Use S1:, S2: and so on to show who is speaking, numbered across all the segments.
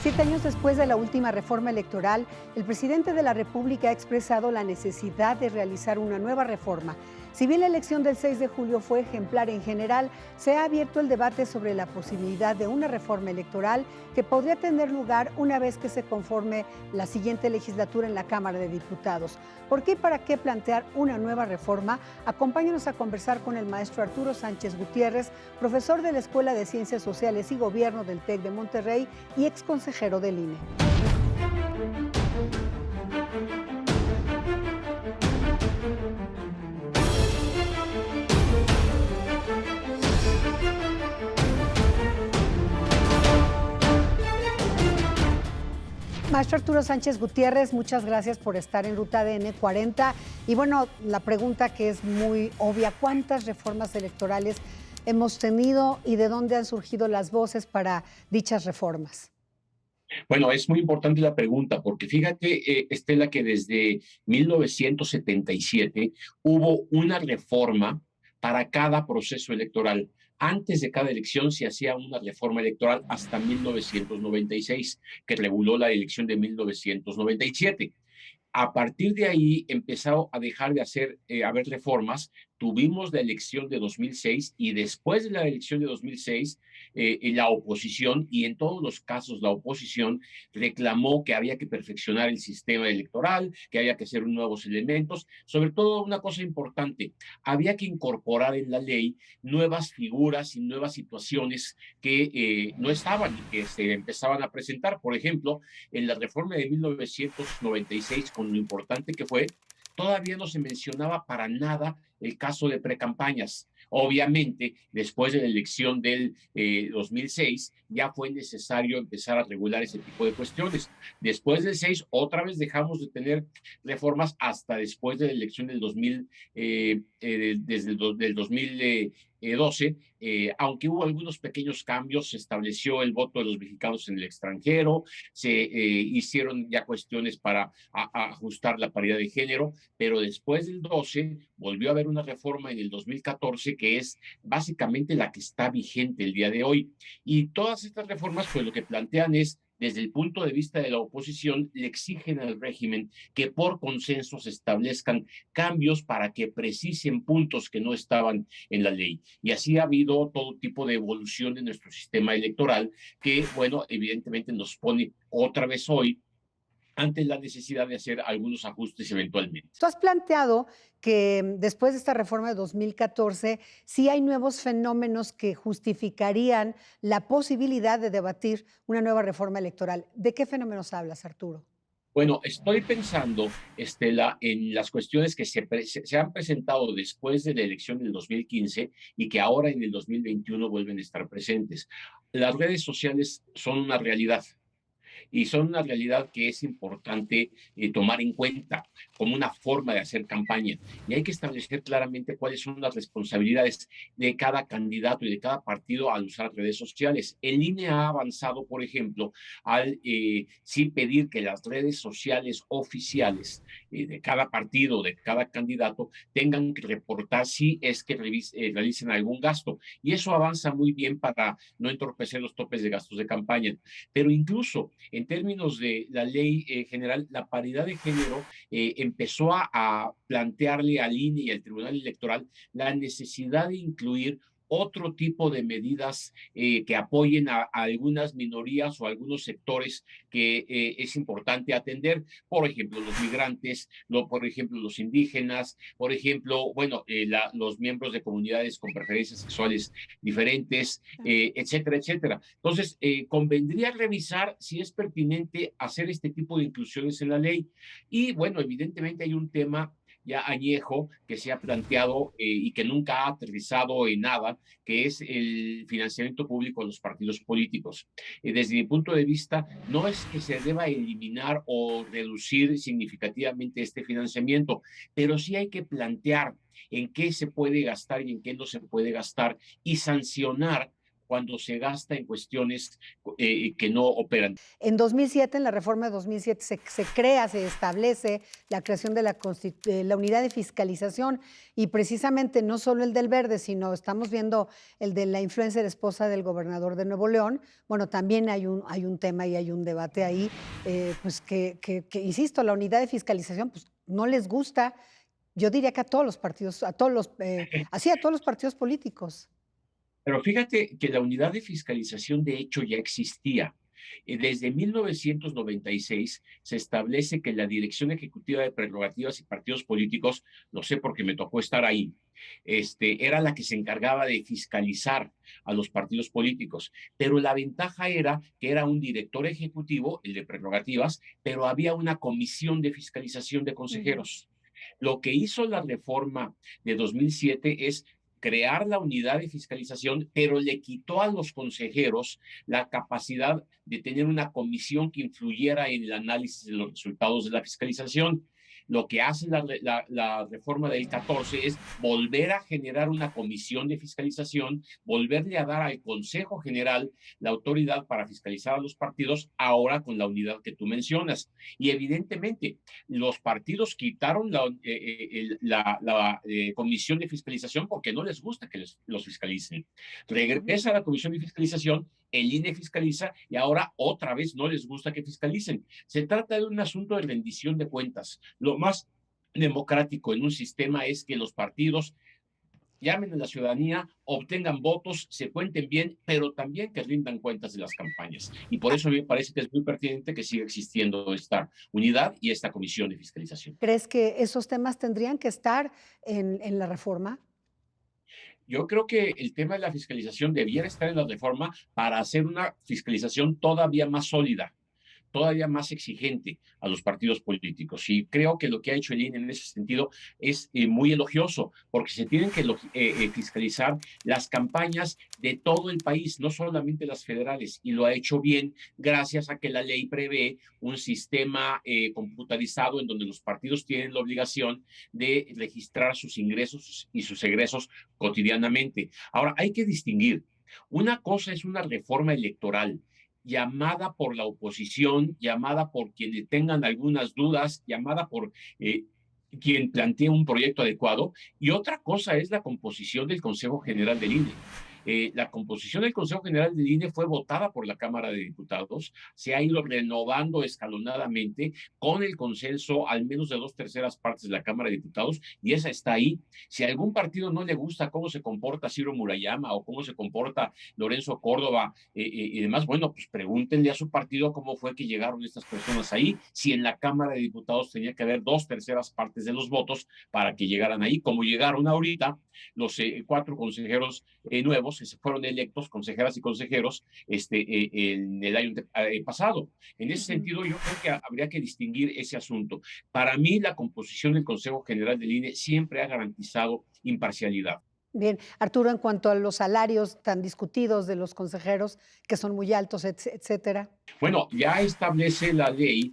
S1: 7 años después de la última reforma electoral, el presidente de la República ha expresado la necesidad de realizar una nueva reforma. Si bien la elección del 6 de julio fue ejemplar en general, se ha abierto el debate sobre la posibilidad de una reforma electoral que podría tener lugar una vez que se conforme la siguiente legislatura en la Cámara de Diputados. ¿Por qué y para qué plantear una nueva reforma? Acompáñanos a conversar con el maestro Arturo Sánchez Gutiérrez, profesor de la Escuela de Ciencias Sociales y Gobierno del TEC de Monterrey y ex consejero del INE. Maestro Arturo Sánchez Gutiérrez, muchas gracias por estar en Ruta ADN 40. Y bueno, la pregunta que es muy obvia, ¿cuántas reformas electorales hemos tenido y de dónde han surgido las voces para dichas reformas?
S2: Bueno, es muy importante la pregunta, porque fíjate, Estela, que desde 1977 hubo una reforma para cada proceso electoral. Antes de cada elección se hacía una reforma electoral hasta 1996, que reguló la elección de 1997. A partir de ahí empezó a dejar de haber reformas. Tuvimos la elección de 2006 y después de la elección de 2006, la oposición, y en todos los casos la oposición, reclamó que había que perfeccionar el sistema electoral, que había que hacer nuevos elementos. Sobre todo, una cosa importante, había que incorporar en la ley nuevas figuras y nuevas situaciones que no estaban y que se empezaban a presentar. Por ejemplo, en la reforma de 1996, con lo importante que fue, todavía no se mencionaba para nada el caso de precampañas. Obviamente, después de la elección del 2006, ya fue necesario empezar a regular ese tipo de cuestiones. Después del 6, otra vez dejamos de tener reformas hasta después de la elección del 2000, desde del 2012, aunque hubo algunos pequeños cambios, se estableció el voto de los mexicanos en el extranjero, se hicieron ya cuestiones para ajustar la paridad de género, pero después del 12 volvió a haber una reforma en el 2014 que es básicamente la que está vigente el día de hoy. Y todas estas reformas, pues lo que plantean es, desde el punto de vista de la oposición, le exigen al régimen que por consenso se establezcan cambios para que precisen puntos que no estaban en la ley. Y así ha habido todo tipo de evolución de nuestro sistema electoral que, bueno, evidentemente nos pone otra vez hoy ante la necesidad de hacer algunos ajustes eventualmente.
S1: Tú has planteado que después de esta reforma de 2014, sí hay nuevos fenómenos que justificarían la posibilidad de debatir una nueva reforma electoral. ¿De qué fenómenos hablas, Arturo?
S2: Bueno, estoy pensando, Estela, en las cuestiones que se han presentado después de la elección del 2015 y que ahora en el 2021 vuelven a estar presentes. Las redes sociales son una realidad y son una realidad que es importante tomar en cuenta como una forma de hacer campaña. Y hay que establecer claramente cuáles son las responsabilidades de cada candidato y de cada partido al usar redes sociales. El INE ha avanzado, por ejemplo, al sí pedir que las redes sociales oficiales de cada partido, de cada candidato, tengan que reportar si es que realicen algún gasto. Y eso avanza muy bien para no entorpecer los topes de gastos de campaña. Pero incluso en términos de la ley general, la paridad de género empezó a plantearle al INE y al Tribunal Electoral la necesidad de incluir otro tipo de medidas que apoyen a algunas minorías o a algunos sectores que es importante atender. Por ejemplo, los migrantes, por ejemplo, los indígenas, por ejemplo, bueno, los miembros de comunidades con preferencias sexuales diferentes, etcétera, etcétera. Entonces, convendría revisar si es pertinente hacer este tipo de inclusiones en la ley. Y bueno, evidentemente hay un tema ya añejo que se ha planteado y que nunca ha aterrizado en nada, que es el financiamiento público de los partidos políticos. Desde mi punto de vista, no es que se deba eliminar o reducir significativamente este financiamiento, pero sí hay que plantear en qué se puede gastar y en qué no se puede gastar y sancionar cuando se gasta en cuestiones que no operan.
S1: En 2007, en la reforma de 2007, se establece la creación de la unidad de fiscalización y precisamente no solo el del verde, sino estamos viendo el de la influencer esposa del gobernador de Nuevo León. Bueno, también hay un tema y hay un debate ahí, pues insisto, la unidad de fiscalización pues, no les gusta, yo diría que a todos los partidos, así a todos los partidos políticos.
S2: Pero fíjate que la unidad de fiscalización de hecho ya existía. Desde 1996 se establece que la Dirección Ejecutiva de Prerrogativas y Partidos Políticos, lo sé porque me tocó estar ahí, era la que se encargaba de fiscalizar a los partidos políticos. Pero la ventaja era que era un director ejecutivo, el de prerrogativas, pero había una comisión de fiscalización de consejeros. Lo que hizo la reforma de 2007 es crear la unidad de fiscalización, pero le quitó a los consejeros la capacidad de tener una comisión que influyera en el análisis de los resultados de la fiscalización. Lo que hace la reforma del 14 es volver a generar una comisión de fiscalización, volverle a dar al Consejo General la autoridad para fiscalizar a los partidos, ahora con la unidad que tú mencionas. Y evidentemente, los partidos quitaron la comisión de fiscalización porque no les gusta que los fiscalicen. Regresa a la comisión de fiscalización, el INE fiscaliza y ahora otra vez no les gusta que fiscalicen. Se trata de un asunto de rendición de cuentas. Lo más democrático en un sistema es que los partidos llamen a la ciudadanía, obtengan votos, se cuenten bien, pero también que rindan cuentas de las campañas. Y por eso me parece que es muy pertinente que siga existiendo esta unidad y esta comisión de fiscalización.
S1: ¿Crees que esos temas tendrían que estar en la reforma?
S2: Yo creo que el tema de la fiscalización debiera estar en la reforma para hacer una fiscalización todavía más sólida, todavía más exigente a los partidos políticos. Y creo que lo que ha hecho el INE en ese sentido es muy elogioso, porque se tienen que fiscalizar las campañas de todo el país, no solamente las federales, y lo ha hecho bien gracias a que la ley prevé un sistema computarizado en donde los partidos tienen la obligación de registrar sus ingresos y sus egresos cotidianamente. Ahora, hay que distinguir. Una cosa es una reforma electoral llamada por la oposición, llamada por quienes tengan algunas dudas, llamada por quien plantee un proyecto adecuado, y otra cosa es la composición del Consejo General del INE. La composición del Consejo General del INE fue votada por la Cámara de Diputados, se ha ido renovando escalonadamente con el consenso al menos de 2/3 partes de la Cámara de Diputados, y esa está ahí. Si a algún partido no le gusta cómo se comporta Ciro Murayama o cómo se comporta Lorenzo Córdoba y demás, bueno, pues pregúntenle a su partido cómo fue que llegaron estas personas ahí, si en la Cámara de Diputados tenía que haber 2/3 partes de los votos para que llegaran ahí, como llegaron ahorita los 4 consejeros nuevos que se fueron electos, consejeras y consejeros, en el año pasado. En ese sentido, yo creo que habría que distinguir ese asunto. Para mí, la composición del Consejo General del INE siempre ha garantizado imparcialidad.
S1: Bien, Arturo, en cuanto a los salarios tan discutidos de los consejeros, que son muy altos, etcétera.
S2: Bueno, ya establece la ley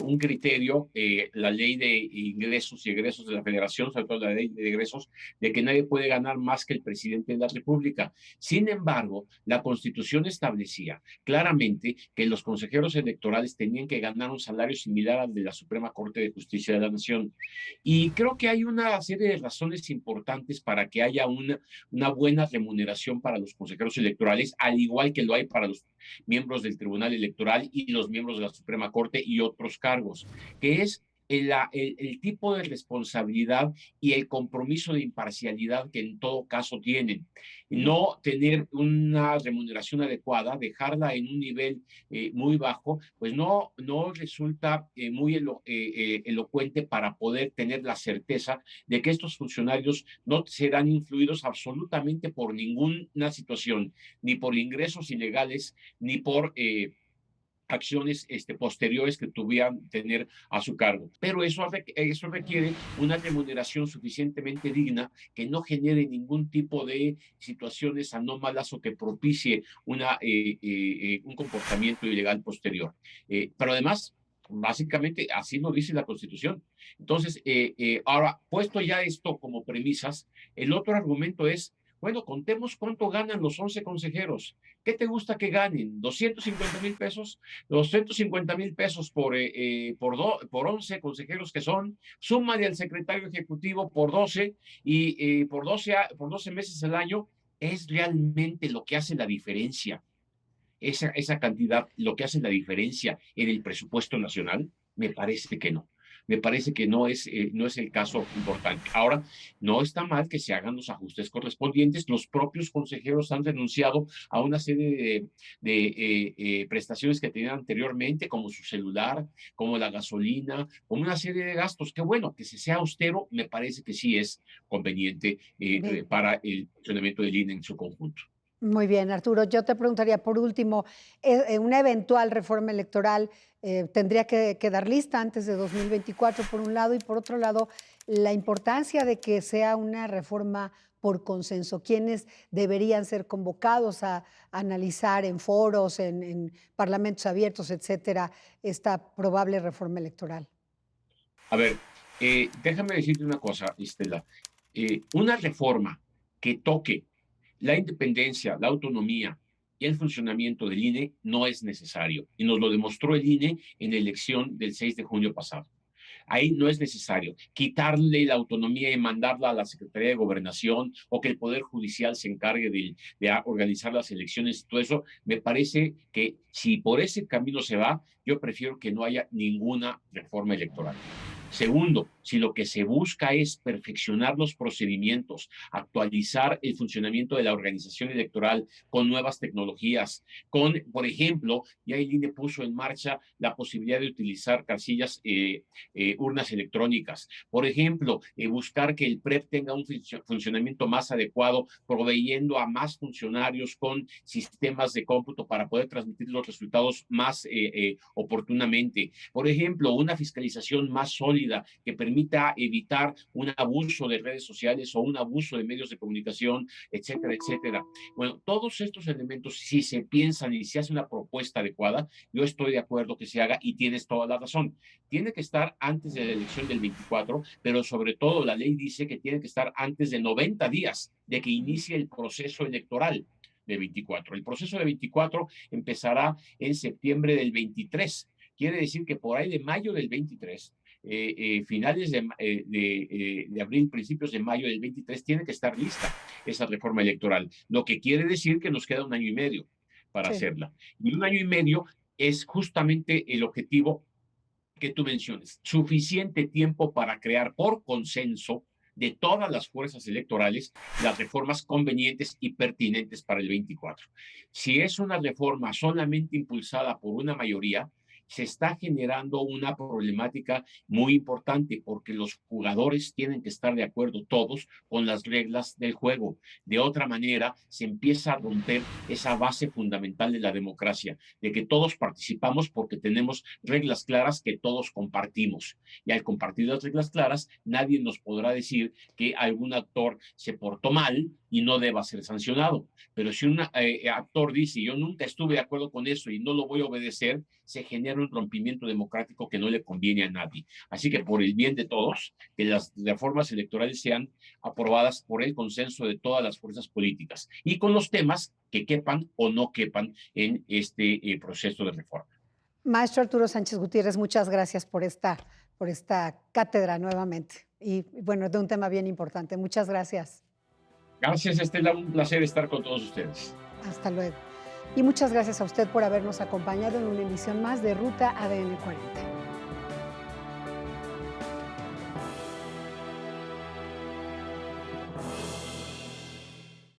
S2: un criterio, la ley de ingresos y egresos de la Federación, sobre todo la ley de egresos, de que nadie puede ganar más que el presidente de la República. Sin embargo, la Constitución establecía claramente que los consejeros electorales tenían que ganar un salario similar al de la Suprema Corte de Justicia de la Nación. Y creo que hay una serie de razones importantes para que haya una buena remuneración para los consejeros electorales, al igual que lo hay para los miembros del Tribunal Electoral y los miembros de la Suprema Corte y otros cargos, que es el tipo de responsabilidad y el compromiso de imparcialidad que en todo caso tienen. No tener una remuneración adecuada, dejarla en un nivel muy bajo, pues no resulta muy elocuente para poder tener la certeza de que estos funcionarios no serán influidos absolutamente por ninguna situación, ni por ingresos ilegales, ni por acciones posteriores que tuvieran tener a su cargo. Pero eso requiere una remuneración suficientemente digna que no genere ningún tipo de situaciones anómalas o que propicie un comportamiento ilegal posterior. Pero además, básicamente, así lo dice la Constitución. Entonces, ahora, puesto ya esto como premisas, el otro argumento es, Bueno, contemos cuánto ganan los 11 consejeros. ¿Qué te gusta que ganen? ¿250,000 pesos? 250,000 pesos por 11 consejeros que son, súmale al secretario ejecutivo por 12 y por 12 meses al año, es realmente lo que hace la diferencia. Esa cantidad, lo que hace la diferencia en el presupuesto nacional, me parece que no. Me parece que no es el caso importante. Ahora, no está mal que se hagan los ajustes correspondientes. Los propios consejeros han renunciado a una serie de prestaciones que tenían anteriormente, como su celular, como la gasolina, como una serie de gastos. Qué bueno, que se sea austero, me parece que sí es conveniente
S1: Bien.
S2: para el funcionamiento del INE en su conjunto.
S1: Muy bien, Arturo. Yo te preguntaría, por último, una eventual reforma electoral tendría que quedar lista antes de 2024, por un lado, y por otro lado, la importancia de que sea una reforma por consenso. ¿Quiénes deberían ser convocados a analizar en foros, en parlamentos abiertos, etcétera, esta probable reforma electoral?
S2: A ver, déjame decirte una cosa, Estela. Una reforma que toque la independencia, la autonomía y el funcionamiento del INE no es necesario. Y nos lo demostró el INE en la elección del 6 de junio pasado. Ahí no es necesario quitarle la autonomía y mandarla a la Secretaría de Gobernación o que el Poder Judicial se encargue de organizar las elecciones y todo eso. Me parece que si por ese camino se va, yo prefiero que no haya ninguna reforma electoral. Segundo, si lo que se busca es perfeccionar los procedimientos, actualizar el funcionamiento de la organización electoral con nuevas tecnologías, por ejemplo, ya el INE puso en marcha la posibilidad de utilizar casillas, urnas electrónicas. Por ejemplo, buscar que el PREP tenga un funcionamiento más adecuado, proveyendo a más funcionarios con sistemas de cómputo para poder transmitir los resultados más oportunamente. Por ejemplo, una fiscalización más sólida que permita evitar un abuso de redes sociales o un abuso de medios de comunicación, etcétera, etcétera. Bueno, todos estos elementos, si se piensan y se hace una propuesta adecuada, yo estoy de acuerdo que se haga y tienes toda la razón. Tiene que estar antes de la elección del 24, pero sobre todo la ley dice que tiene que estar antes de 90 días de que inicie el proceso electoral de 24. El proceso de 24 empezará en septiembre del 23. Quiere decir que por ahí de mayo del 23, finales de abril, principios de mayo del 23, tiene que estar lista esa reforma electoral, lo que quiere decir que nos queda un año y medio para
S1: Sí.
S2: hacerla. Y un año y medio es justamente el objetivo que tú menciones, suficiente tiempo para crear por consenso de todas las fuerzas electorales las reformas convenientes y pertinentes para el 24. Si es una reforma solamente impulsada por una mayoría, se está generando una problemática muy importante porque los jugadores tienen que estar de acuerdo todos con las reglas del juego. De otra manera, se empieza a romper esa base fundamental de la democracia, de que todos participamos porque tenemos reglas claras que todos compartimos. Y al compartir las reglas claras, nadie nos podrá decir que algún actor se portó mal y no deba ser sancionado. Pero si un actor dice, yo nunca estuve de acuerdo con eso y no lo voy a obedecer, se genera un rompimiento democrático que no le conviene a nadie. Así que por el bien de todos, que las reformas electorales sean aprobadas por el consenso de todas las fuerzas políticas y con los temas que quepan o no quepan en este proceso de reforma.
S1: Maestro Arturo Sánchez Gutiérrez, muchas gracias por esta cátedra nuevamente. Y bueno, de un tema bien importante. Muchas gracias.
S2: Gracias, Estela. Un placer estar con todos ustedes.
S1: Hasta luego. Y muchas gracias a usted por habernos acompañado en una emisión más de Ruta ADN 40.